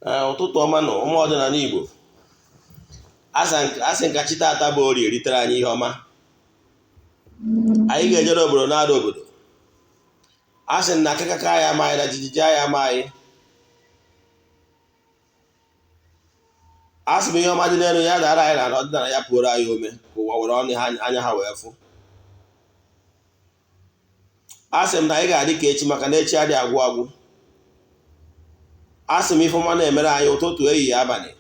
ụtụtụ ọma na ụmụ ọdịnala Igbo asị nkachi tata bụ orie eritere anyị ihe ọma. Anyị ga-ejere obodo na-ada obodo, asị na akịkaka ya amaghị na jijiji ya amaghị. Asị m ihe ọma dị n'elu ya dara anyị na ọdịnala ya pụoro anyị ome ka ụwa were ọnụ anya ha wee fụ. Asị m na anyị ga-adị ka echi maka na echi adịghị agwụ agwụ. Asị m ifeọma na-emere anyị ụtụtụ ehihie abalị.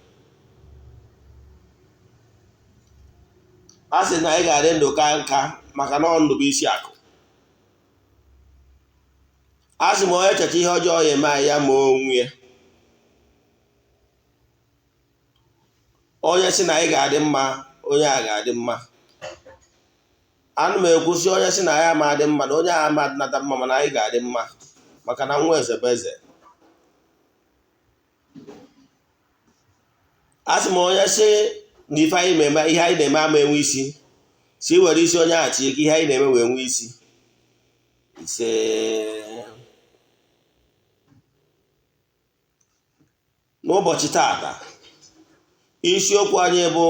Asị na anyị ga-adị ndụ ka nka maka na ndụ bụ isi akụ. Asị m onye echecha ihe ọjọọ ya eme anyị ya ma onwe ya. Onye sị na anyị ga-adị mma onye a ga-adị mma. Anụ m ekwusi onye sị na anyị ama adị mma na onye a ama adịnata mma mana anyị ga-adị mma maka na nwa eze bụ eze. Asị m onye sị na ife anyị na-eme ihe anyị na-eme ama enwe isi si were isi onye agha tinye ka ihe anyị na-eme wee nwee isi ise. N'ụbọchị tata isiokwu anyị bụ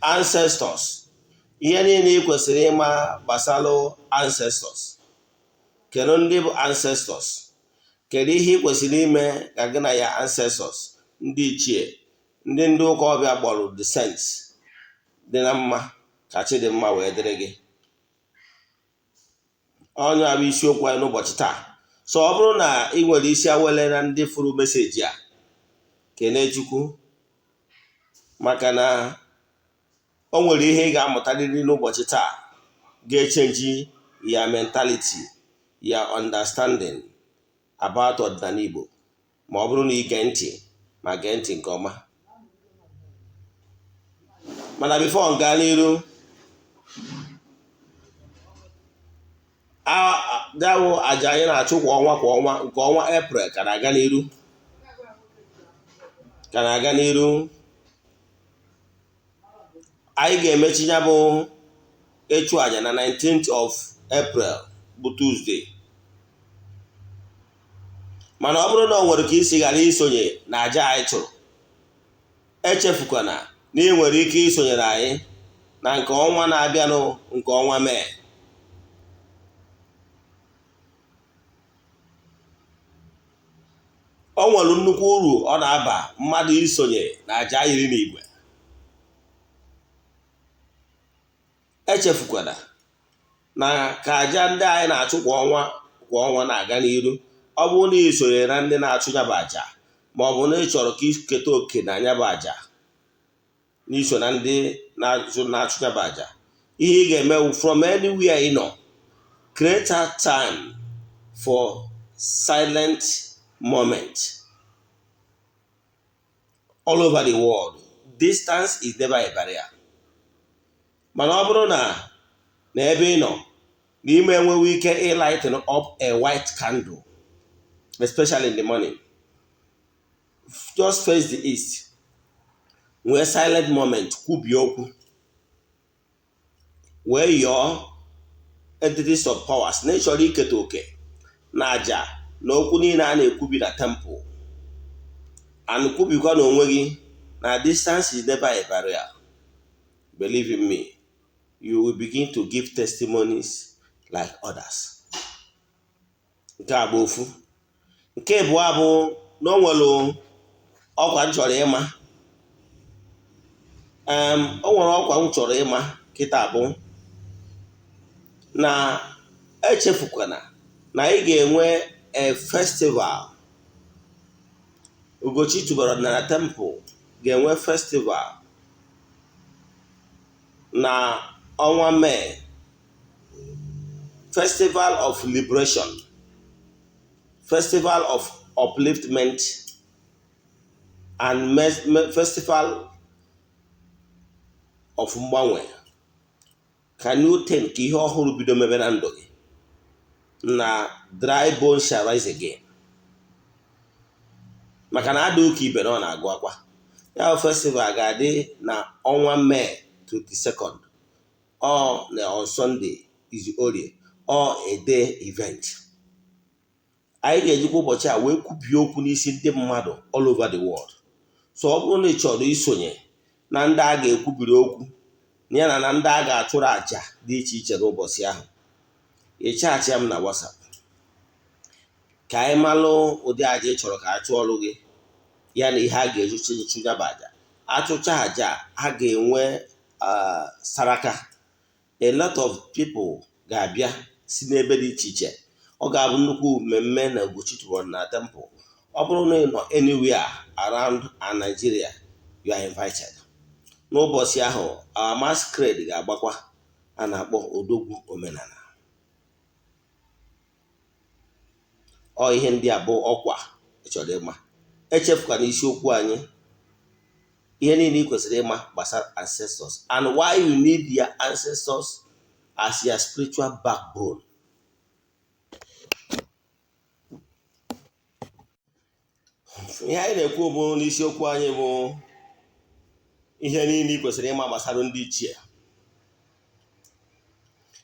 ancestors, ihe niile ị kwesịrị ịma gbasara ancestors. Kedu ndị bụ ancestors? Kedu ihe ị kwesịrị ime ka gị na ya ancestors ndị ichie ndị ụka ọbịa gbọrọ descent dị na mma ka chi dị mma wee dịrị gị. Onye abụ isiokwu anyị n'ụbọchị taa. So ọ bụrụ na ị nwere isi awele na ndị furu meseji a, kene Chukwu maka na o nwere ihe ị ga-amụtarịrị n'ụbọchị taa ga-echenji ya mentality ya understanding about ọdịnala Igbo ma ọ bụrụ na ige ntị ma gee ntị nke ọma. Mana before m gaa n'iru, dawụ aja anyị na-achụ kwa ọnwa nke ọnwa April ka na-aga n'iru. Anyị ga-emechi ya bụ ịchụ aja na 19th of April bụ Tuesday. Mana ọ bụrụ na ọ nwere ka isi ghara isonye na aja anyị chụrụ, echefukwana na ị nwere ike isonyere anyị na nke ọnwa na-abịanụ nke ọnwa Mee. O nwere nnukwu uru ọ na-aba mmadụ isonye na aja iri n'igwe. Echefukwana na ka aja ndị anyị na-achụ kwa ọnwa na-aga n'iru. Ọ bụrụ na isonyere na ndị na-achụ ya bụ aja ma ọ bụ na ị chọrọ ka iketa oke na anya bụ aja n'iso na ndị na-achụ ya bụ aja, ihe ị ga-eme from anywhere ị nọ, create a time for silent moment all over the world. Distance is never a barrier. Mana ọ bụrụ na ebe ị nọ n'ime enweghị ike lighten up a white candle, especially in the morning, just face the east, nwee silent moment, kwubi okwu, wee yọọ entities of powers na ịchọrọ iketa oke na aja na okwu niile a na-ekwubi na temple, and kwubikwa na onwe gị na distance is never a barrier. Believe in me, you will begin to give testimonies like others. Nke a bụ ofu. Nke abụọ bụ na o nwere ọkwa m chọrọ ịma. O nwere ọkwa m chọrọ ịma kịta bụ na echefukwana na ị ga-enwe a festival. Ugochi tubelu na temple ga-enwe festival na ọnwa Mee, festival of liberation, festival of upliftment, and festival of mgbanwe. Can you think ka ihe ọhụrụ bido mebe na ndụ gị na dry bones shall rise again? Maka na ada ụka ibe na ọ na-agụ akwa. Ya festival ga-adị na ọnwa Mee 22nd or on Sunday is Orie or a day event. anyị ga-ejikwa ụbọchị a wee kwubie okwu n'isi ndị mmadụ all over the world. So ọ bụrụ na ị chọrọ isonye na ndị a ga-ekwubiri okwu ya na ndị a ga-achụrụ àjà dị iche iche n'ụbọchị ahụ, ịchaachị m na WhatsApp ka anyị malụ ụdị àjà ị chọrọ ka a chụọrụ gị, ya na ihe a ga-eji chụnyaba àjà. Achụcha àjà a ga-enwe saraka. A lot of people ga-abịa si n'ebe dị iche iche. Ọ ga-abụ nnukwu mmemme na Ugochi tụrụ na temple. Ọ bụrụ na ị nọ anywhere around Nigeria, you are invited. N'ụbọchị ahụ our masquerade ga-agbakwa a na-akpọ odogwu omenala. Ọ ihe ndị a bụ ọkwa ịchọrọ ịma. Echefukwana isiokwu anyị, ihe niile ị kwesịrị ịma gbasara ancestors and why you need your ancestors as your spiritual backbone. Ihe anyị na-ekwu bụ n'isiokwu anyị bụ ihe niile ị kwesịrị ịma gbasara ndị ichie.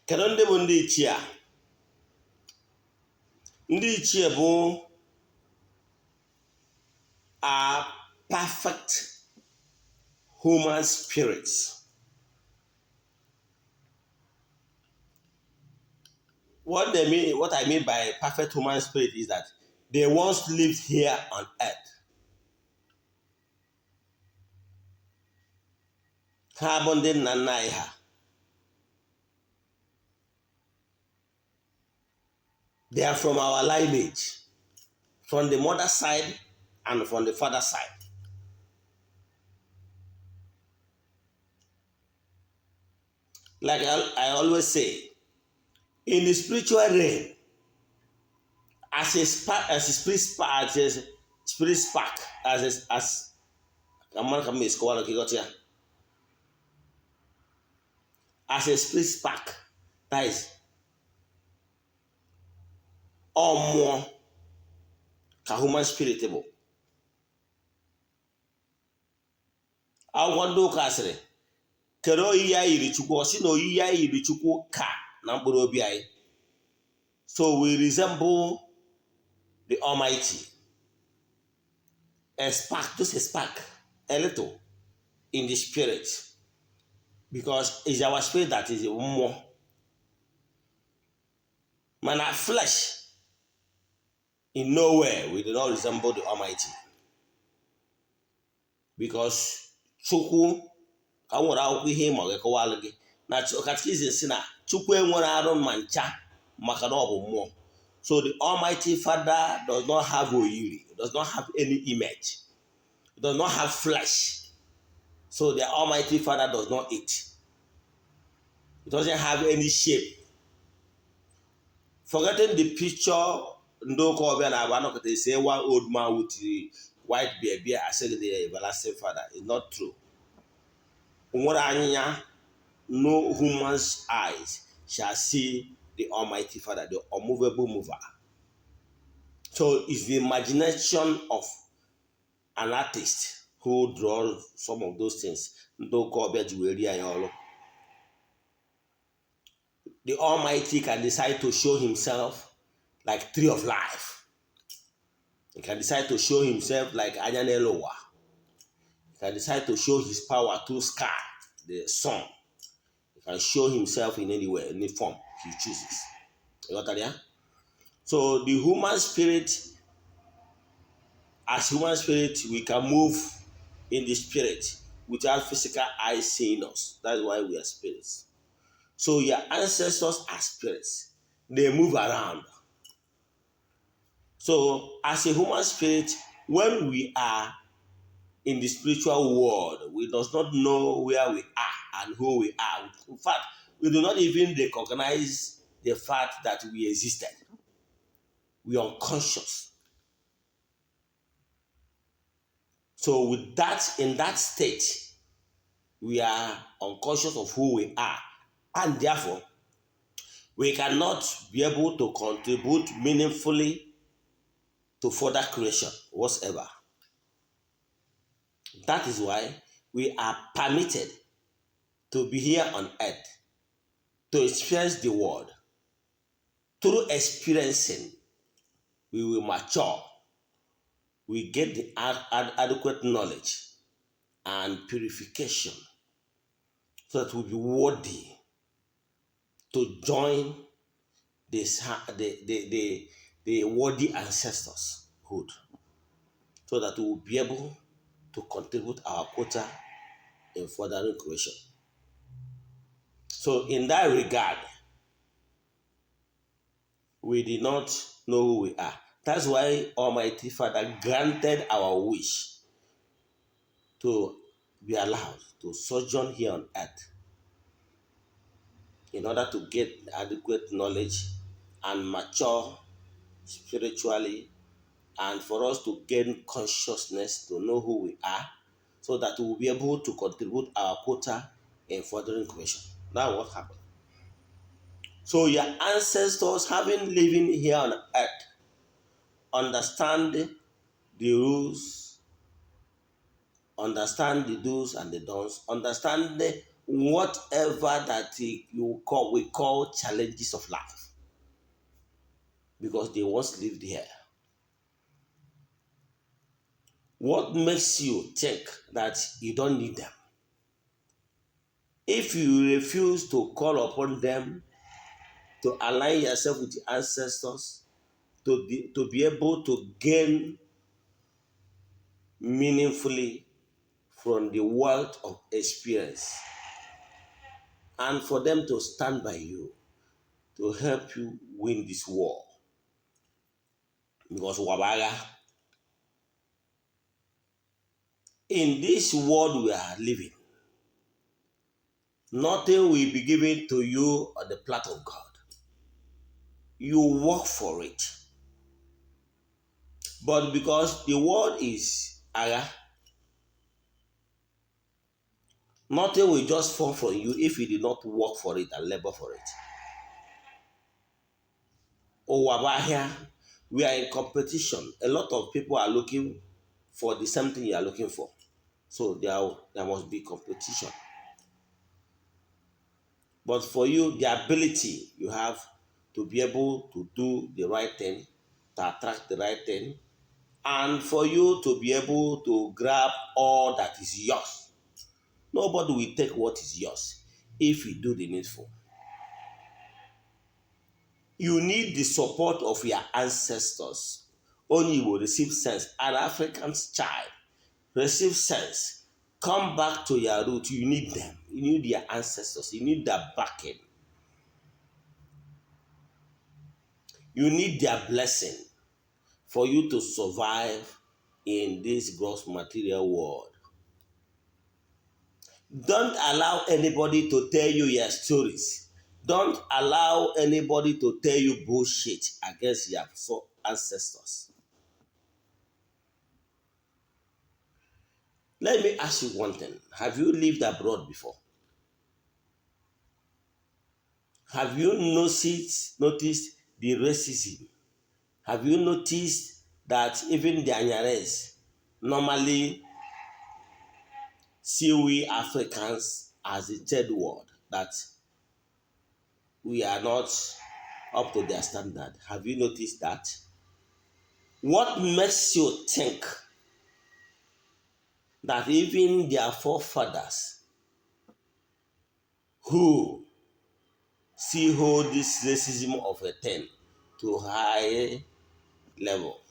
Kedu ndị bụ ndị ichie a? Ndị ichie bụ a perfect human spirits. What I mean by perfect human spirit is that they once lived here on earth. Ha bụ ndị nna nna anyị ha. They are from our lineage, from the mother side and from the father side. Like I always say, in the spiritual realm, as a spirit spark, as a spirit spark, that is or more ka human spirit bụ. Akwụkwọ ndị ụka sịrị kere oyiyi anyị yiri Chukwu, ọ sị na oyiyi anyị yiri Chukwu ka na mkpụrụ obi anyị. So we resemble the Almighty. A spark, just a spark, a little in the spirit, because it's our spirit that is more. Man, our flesh, in no way we do not resemble the Almighty, because Chukwu ka nwere akwụkwọ ihe ma ọ ga-ekọwalụ gị na Catechism si na Chukwu enwere arụ ma ncha maka na ọ bụ mmụọ. So the Almighty Father does not have oyiri, does not have any image, does not have flesh. So the Almighty Father does not eat. It doesn't have any shape. Forgetting the picture, they say one old man with the white beard, I said the everlasting Father. It's not true. No human's eyes shall see the Almighty Father, the unmovable mover. So it's the imagination of an artist who draws some of those things. The Almighty can decide to show himself like tree of life. He can decide to show himself like Anyanelowa. He can decide to show his power through sky, the sun. He can show himself in any way, any form he chooses. You got that, yeah? So the human spirit, as human spirit, we can move in the spirit without physical eyes seeing us. That's why we are spirits. So your ancestors are spirits. They move around. So as a human spirit, when we are in the spiritual world, we does not know where we are and who we are. In fact, we do not even recognize the fact that we existed. We are unconscious. So with that, in that state, we are unconscious of who we are. And therefore, we cannot be able to contribute meaningfully to further creation whatsoever. That is why we are permitted to be here on earth, to experience the world through experiencing we will mature, we get the adequate knowledge and purification so that we'll be worthy to join this, the worthy ancestors hood, so that we will be able to contribute our quota in furthering creation. So in that regard, we did not know who we are. That's why Almighty Father granted our wish to be allowed to sojourn here on earth in order to get adequate knowledge and mature spiritually, and for us to gain consciousness to know who we are, so that we will be able to contribute our quota in furthering creation. That's what happened. So your ancestors, having living here on earth, understand the rules, understand the do's and the don'ts, understand whatever that we call challenges of life, because they once lived here. What makes you think that you don't need them? If you refuse to call upon them, to align yourself with the ancestors, to be able to gain meaningfully from the wealth of experience, and for them to stand by you to help you win this war. Because Wabaga, in this world we are living, nothing will be given to you on the plate of God. You work for it. But because the world is aga, nothing will just fall from you if you did not work for it and labor for it. Owabahia, we are in competition. A lot of people are looking for the same thing you are looking for. So there must be competition. But for you, the ability you have to be able to do the right thing, to attract the right thing, and for you to be able to grab all that is yours. Nobody will take what is yours if you do the needful. You need the support of your ancestors. Only you will receive sense. An African child receive sense. Come back to your root. You need them. You need your ancestors. You need their backing. You need their blessing for you to survive in this gross material world. Don't allow anybody to tell you your stories. Don't allow anybody to tell you bullshit against your ancestors. Let me ask you one thing. Have you lived abroad before? Have you noticed the racism? Have you noticed that even the Anyares normally see we Africans as the third world, that we are not up to their standard? Have you noticed that? What makes you think that even their forefathers who hold this racism of a 10 to high level,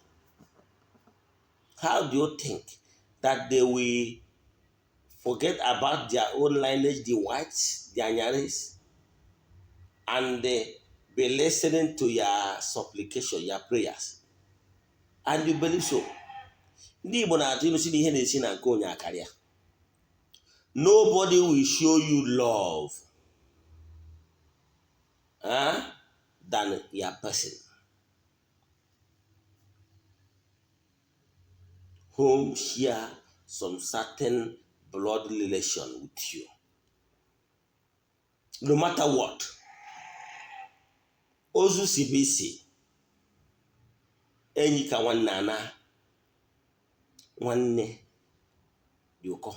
how do you think that they will forget about their own lineage, the whites, the Anyaris, and they be listening to your supplication, your prayers? And you believe so? Nobody will show you love than your person whom share some certain blood relation with you. No matter what. Ozu sibisi enyi ka nwanne ana nwanne dị ụkọ.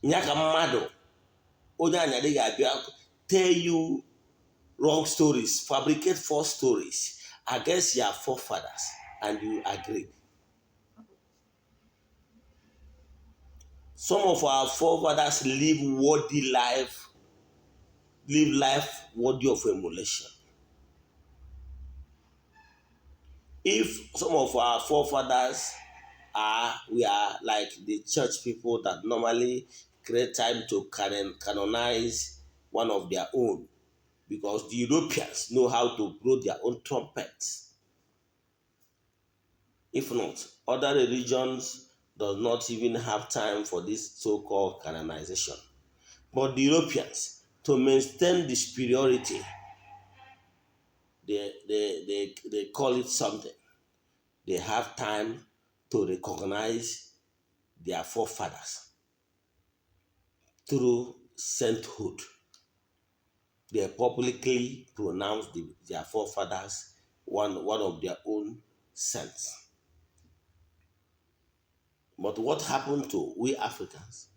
Nya ka mmadụ onye anyadị ga-abịa tell you wrong stories, fabricate false stories, against your forefathers and you agree. Some of our forefathers live life worthy of emulation. If some of our forefathers we are like the church people that normally create time to canonize one of their own, because the Europeans know how to blow their own trumpets. If not, other religions does not even have time for this so-called canonization. But the Europeans, to maintain the superiority, they call it something. They have time to recognize their forefathers through sainthood. They publicly pronounce their forefathers one of their own saints. But what happened to we Africans?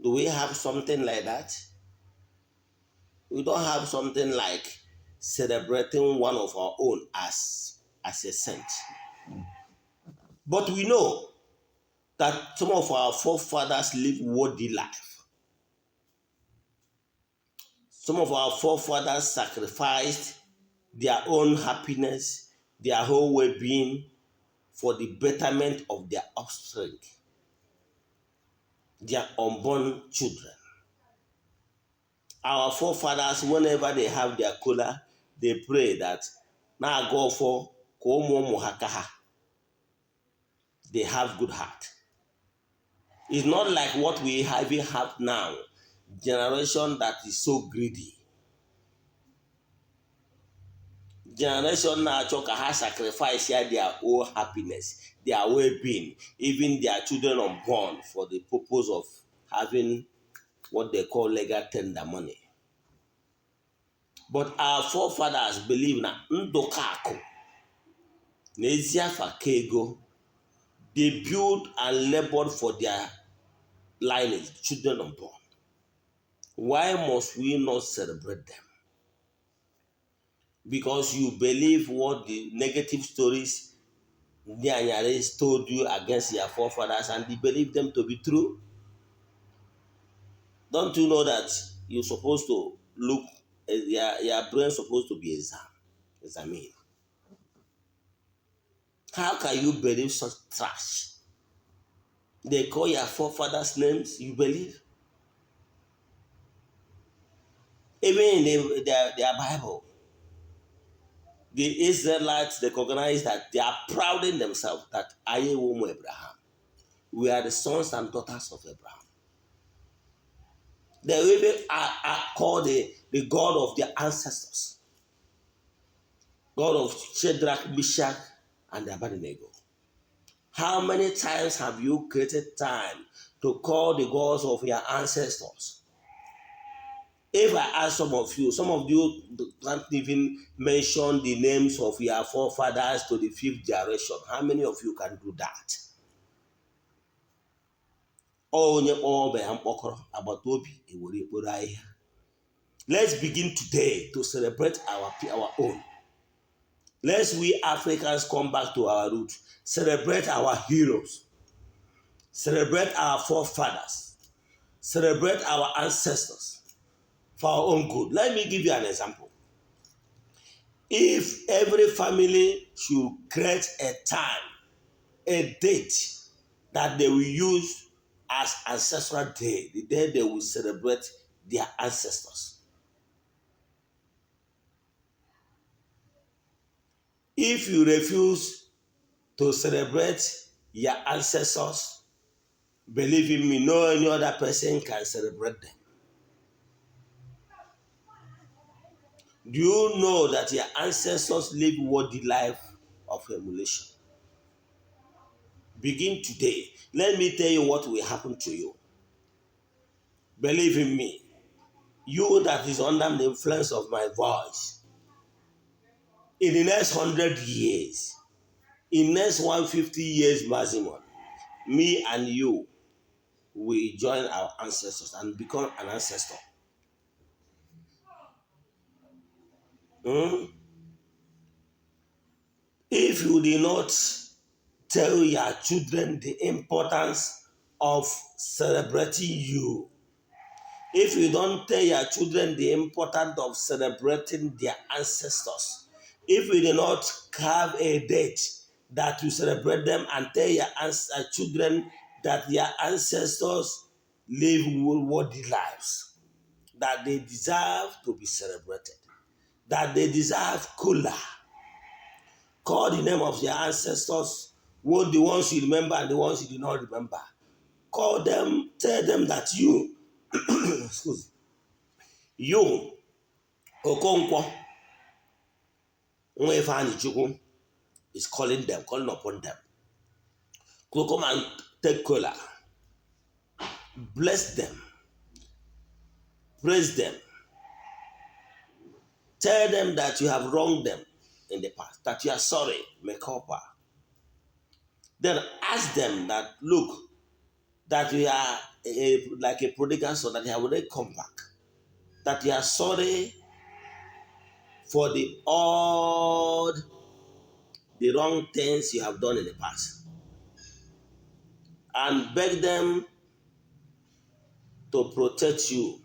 Do we have something like that? We don't have something like celebrating one of our own as a saint. But we know that some of our forefathers live worthy life. Some of our forefathers sacrificed their own happiness, their whole well-being for the betterment of their offspring, their unborn children. Our forefathers, whenever they have their kola, they pray that na go for komo mohakaha. They have good heart. It's not like what we have now, generation that is so greedy. Generation now has sacrificed their own happiness, their well-being, even their children unborn for the purpose of having what they call legal tender money. But our forefathers believe na ndokako, n'eziafa kego, they build and labored for their lineage, children unborn. Why must we not celebrate them? Because you believe what the negative stories the Anyares told you against your forefathers and you believe them to be true? Don't you know that you're supposed to look, your brain supposed to be examined? How can you believe such trash? They call your forefathers' names, you believe? Even in their Bible, the Israelites recognize that they are proud in themselves that Aye Womo Abraham. We are the sons and daughters of Abraham. They even are called the God of their ancestors. God of Shadrach, Meshach, and Abednego. How many times have you created time to call the gods of your ancestors? If I ask some of you can't even mention the names of your forefathers to the 5th generation. How many of you can do that? Let's begin today to celebrate our own. Let's we Africans come back to our roots. Celebrate our heroes. Celebrate our forefathers. Celebrate our ancestors for our own good. Let me give you an example. If every family should create a time, a date that they will use as ancestral day, the day they will celebrate their ancestors. If you refuse to celebrate your ancestors, believe in me, no any other person can celebrate them. Do you know that your ancestors live worthy life of emulation? Begin today. Let me tell you what will happen to you. Believe in me. You that is under the influence of my voice, in the next 100 years, in next 150 years maximum, me and you will join our ancestors and become an ancestor. Hmm? If you did not tell your children the importance of celebrating you, if you don't tell your children the importance of celebrating their ancestors, if you do not carve a date that you celebrate them and tell your children that their ancestors live worthy lives, that they deserve to be celebrated, that they deserve cooler. Call the name of your ancestors, the ones you remember and the ones you do not remember. Call them, tell them that you, excuse you, Okonkwo, Ogbuefi is calling upon them. Come and take cola. Bless them. Praise them. Tell them that you have wronged them in the past, that you are sorry, make up. Then ask them that, look, that you are like a prodigal son, that you have already come back, that you are sorry for all the wrong things you have done in the past, and beg them to protect you,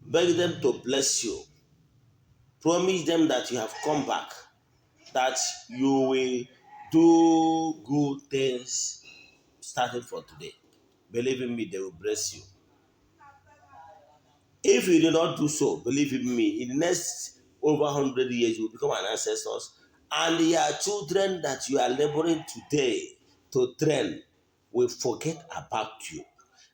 beg them to bless you, promise them that you have come back, that you will do good things starting from today. Believe in me, they will bless you. If you do not do so, believe in me, in the next over 100 years, you will become an ancestor, and your children that you are laboring today to train will forget about you.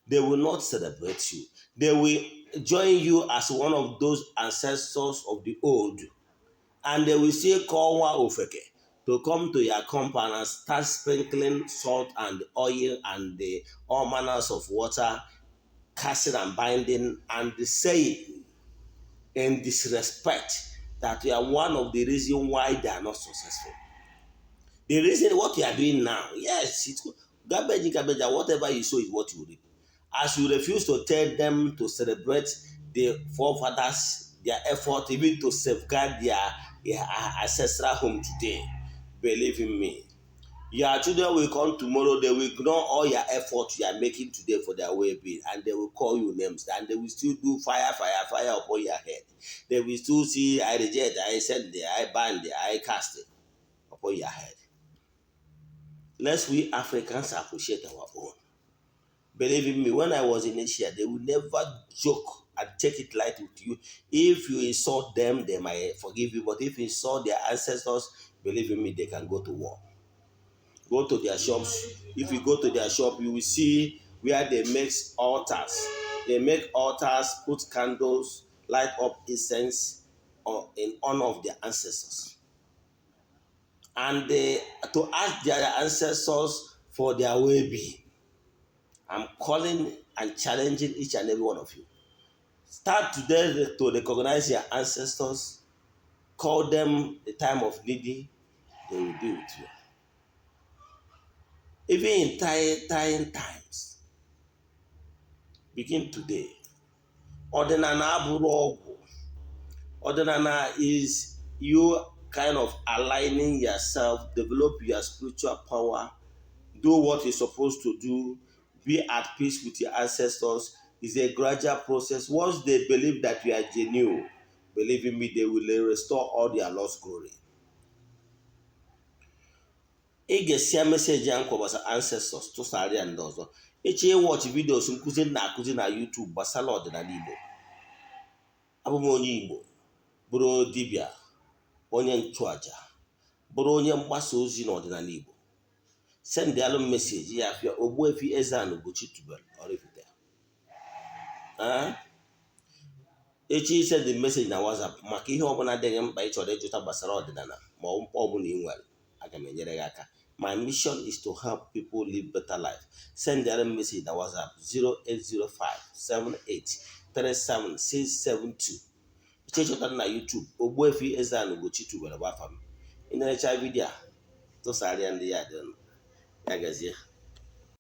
They will not celebrate you. They will join you as one of those ancestors of the old, and they will say, Kowa Ofeke, to come to your compound and start sprinkling salt and oil and all manners of water, casting and binding, and saying in disrespect that you are one of the reasons why they are not successful. The reason what you are doing now, yes, it's garbage, whatever you sow is what you reap. As you refuse to tell them to celebrate the forefathers, their effort, even to safeguard their ancestral home today, believe in me, your children will come tomorrow, they will ignore all your efforts you are making today for their well-being, and they will call you names, and they will still do fire upon your head. They will still see, I reject, I send it, I ban it, I cast it upon your head. Let's we Africans appreciate our own. Believe in me, when I was in Asia, they will never joke and take it light with you. If you insult them, they might forgive you, but if you insult their ancestors, believe in me, they can go to war. Go to their shops. If you go to their shop, you will see where they make altars. They make altars, put candles, light up incense in honor of their ancestors. And to ask their ancestors for their well-being. I'm calling and challenging each and every one of you. Start today to recognize your ancestors. Call them the time of needing. They will be with you. Even in trying times, begin today. Ọdịnala abụrụ ọgwụ. Ọdịnala is you kind of aligning yourself, develop your spiritual power, do what you're supposed to do, be at peace with your ancestors. It's a gradual process. Once they believe that you are genuine, believe in me, they will restore all their lost glory. Ị ga-esi meseji ya nkwa gbasara ancestors tụsara ya ndị ọzọ. Ichie watch videos nkụzi na-akụzi na YouTube gbasara ọdịnala Igbo. Abụ m onye Igbo, bụrụ dibịa, onye nchụaja, bụrụ onye mgbasa ozi n'ọdịnala Igbo. Send the message ya afia Ogbuefi EZE-ANA Ugochi tubelu oraifite. Echi send the message na WhatsApp maka ihe ọbụla dịghị mkpa ị chọrọ ịjụta gbasara ọdịnala ma ọ bụla ị nwere, aga m enyere gị aka. My mission is to help people live better life. Send the message na WhatsApp 0805783772. Iche chọta na YouTube Ogbuefi EZE-ANA Ugochi tubelu gbafa m. Ị na-echa vidio tụsara ya ndị ya dị. Ya gazie.